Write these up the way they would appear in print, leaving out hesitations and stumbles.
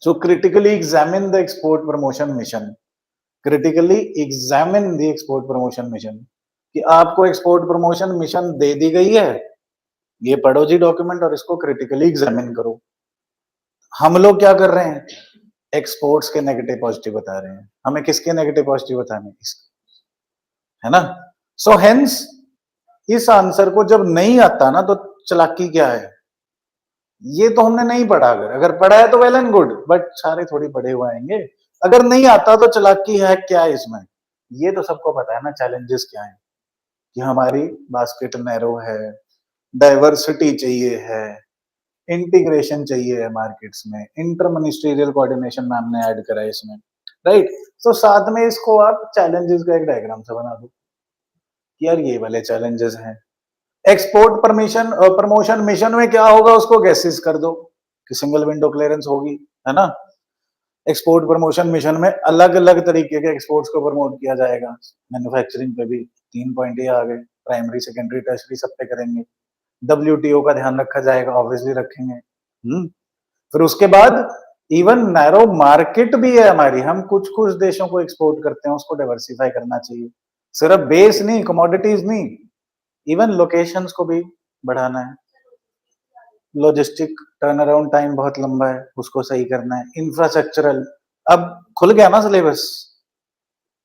So critically examine the export promotion mission. Critically examine the export promotion mission. कि आपको export promotion mission दे दी गई है, ये पढ़ो जी डॉक्यूमेंट और इसको क्रिटिकली एग्जामिन करो। हम लोग क्या कर रहे हैं? एक्सपोर्ट्स के नेगेटिव पॉजिटिव बता रहे हैं। हमें किसके नेगेटिव पॉजिटिव बताने? है ना? सो हेंस इस आंसर को जब नहीं आता ना तो चालाकी क्या है? ये तो हमने नहीं पढ़ा। अगर पढ़ा है तो वेल एंड गुड, बट सारे थोड़ी पढ़े हुए आएंगे। अगर नहीं आता तो चालाकी है क्या है इसमें? ये तो सबको पता है ना चैलेंजेस क्या है, कि हमारी बास्केट नैरो है, डाइवर्सिटी चाहिए है, इंटीग्रेशन चाहिए है मार्केट्स में, इंटर मिनिस्ट्रियल कोऑर्डिनेशन मैम ने ऐड करा है इसमें, राइट? तो साथ में इसको आप चैलेंजेस का एक डायग्राम से बना दो कि यार ये वाले चैलेंजेस हैं। एक्सपोर्ट परमिशन प्रमोशन मिशन में क्या होगा उसको गैसेस कर दो कि सिंगल विंडो क्लियरेंस होगी, है ना? एक्सपोर्ट प्रमोशन मिशन में अलग अलग तरीके के एक्सपोर्ट्स को प्रमोट किया जाएगा। मैन्युफैक्चरिंग पे भी 3 पॉइंट ये आ गए, प्राइमरी सेकेंडरी टर्शरी सब पे करेंगे। डब्ल्यूटीओ का ध्यान रखा जाएगा, ऑब्वियसली रखेंगे। फिर उसके बाद इवन नैरो मार्केट भी है हमारी, हम कुछ कुछ देशों को एक्सपोर्ट करते हैं, उसको डाइवर्सिफाई करना चाहिए। सिर्फ बेस नहीं, कमोडिटीज नहीं, इवन लोकेशंस को भी बढ़ाना है। लॉजिस्टिक टर्न अराउंड टाइम बहुत लंबा है, उसको सही करना है। इंफ्रास्ट्रक्चरल, अब खुल गया ना सिलेबस,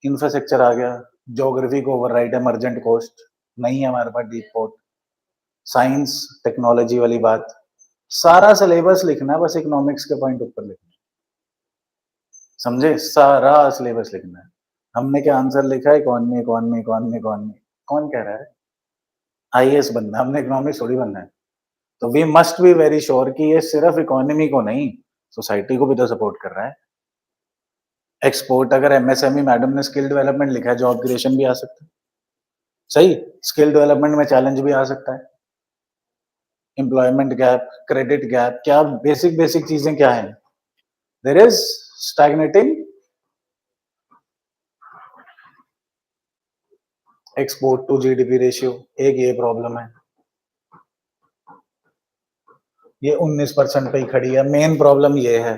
इंफ्रास्ट्रक्चर आ गया, ज्योग्राफी को ओवरराइड है, इमरजेंट कोस्ट नहीं है हमारे पास, डीप पोर्ट, साइंस टेक्नोलॉजी वाली बात, सारा सिलेबस लिखना है, बस इकोनॉमिक्स के पॉइंट ऊपर लिखना है, समझे? सारा सिलेबस लिखना है। हमने क्या आंसर लिखा है? Economy economy economy economy. कौन कह रहा है? आईएएस बनना, हमने इकोनॉमिक्स थोड़ी बनना है। तो we must be very sure कि ये सिर्फ इकोनॉमी को नहीं, सोसाइटी को भी तो सपोर्ट कर रहा है। एक्सपोर्ट अगर एमएसएमई मैडम ने स्किल डेवलपमेंट लिखा है, जॉब क्रिएशन भी आ सकता है, सही? स्किल डेवलपमेंट में चैलेंज भी आ सकता है, एम्प्लॉयमेंट गैप, क्रेडिट गैप, क्या बेसिक बेसिक चीजें क्या है? There is stagnating export to GDP ratio, एक ये प्रॉब्लम है, ये 19% पे ही खड़ी है। मेन प्रॉब्लम ये है।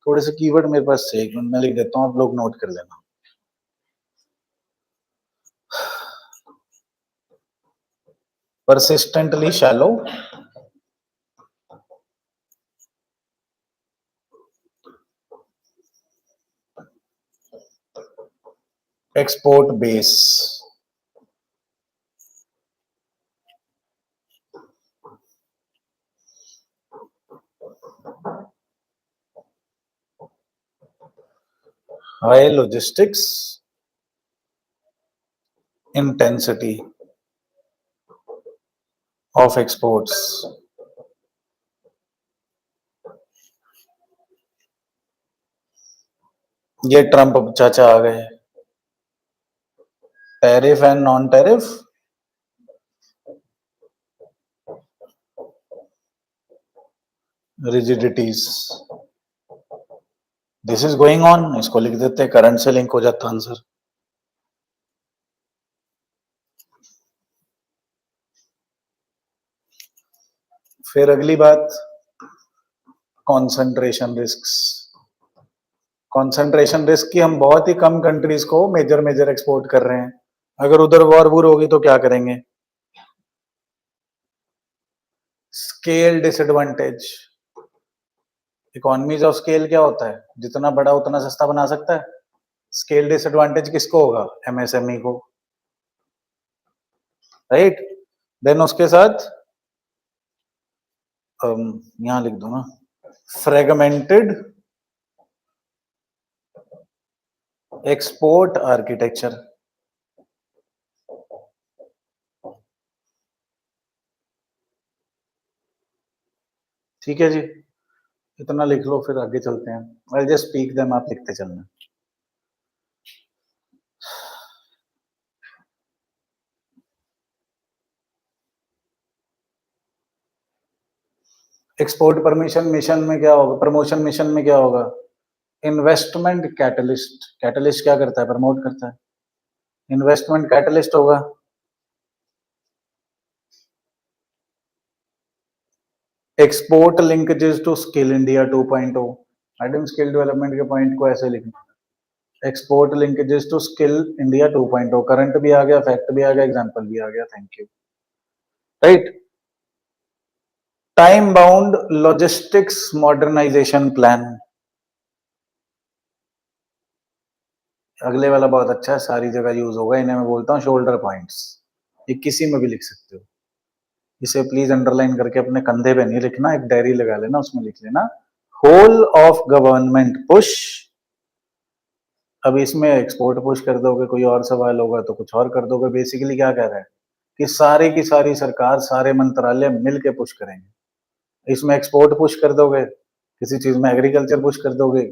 थोड़े से कीवर्ड मेरे पास से, एक मिनट में लिख देता हूँ, आप लोग नोट कर लेना। persistently shallow, export base, high logistics intensity of exports, ये ट्रम्प चाचा आ गए। Tariff and non tariff, rigidities, this is going on, इसको लिख देते हैं, करंट से लिंक हो जाता आंसर। फिर अगली बात, कॉन्सेंट्रेशन रिस्क्स। कॉन्सेंट्रेशन रिस्क की हम बहुत ही कम कंट्रीज को मेजर मेजर एक्सपोर्ट कर रहे हैं, अगर उधर वॉर वूर होगी तो क्या करेंगे? Scale disadvantage, economies of scale क्या होता है? जितना बड़ा उतना सस्ता बना सकता है। स्केल डिसएडवांटेज किसको होगा? एमएसएमई को, राइट? देन उसके साथ यहां लिख दो ना, फ्रेगमेंटेड एक्सपोर्ट आर्किटेक्चर। ठीक है जी, इतना लिख लो, फिर आगे चलते हैं। आई जस्ट स्पीक देम, आप लिखते चलना। एक्सपोर्ट परमिशन मिशन में क्या होगा? प्रमोशन मिशन में क्या होगा? Investment catalyst. कैटलिस्ट क्या करता है? प्रमोट करता है। इन्वेस्टमेंट कैटलिस्ट होगा। Export linkages to skill India 2.0, item skill development के पॉइंट को ऐसे लिखना, export linkages to skill India 2.0, current भी आ गया, फैक्ट भी आ गया, एग्जांपल भी आ गया, thank you. Right, time bound logistics modernisation plan, अगले वाला बहुत अच्छा है, सारी जगह यूज होगा, इन्हें मैं बोलता हूँ शोल्डर पॉइंट्स, ये किसी में भी लिख सकते हो, इसे प्लीज अंडरलाइन करके अपने कंधे पे नहीं लिखना, एक डायरी लगा लेना, उसमें लिख लेना, होल ऑफ गवर्नमेंट पुश। अब इसमें एक्सपोर्ट पुश कर दोगे, कोई और सवाल होगा तो कुछ और कर दोगे, बेसिकली क्या कह रहा है कि सारी की सारी सरकार, सारे मंत्रालय मिल के पुश करेंगे। इसमें एक्सपोर्ट पुश कर दोगे, किसी चीज में एग्रीकल्चर पुश कर दोगे,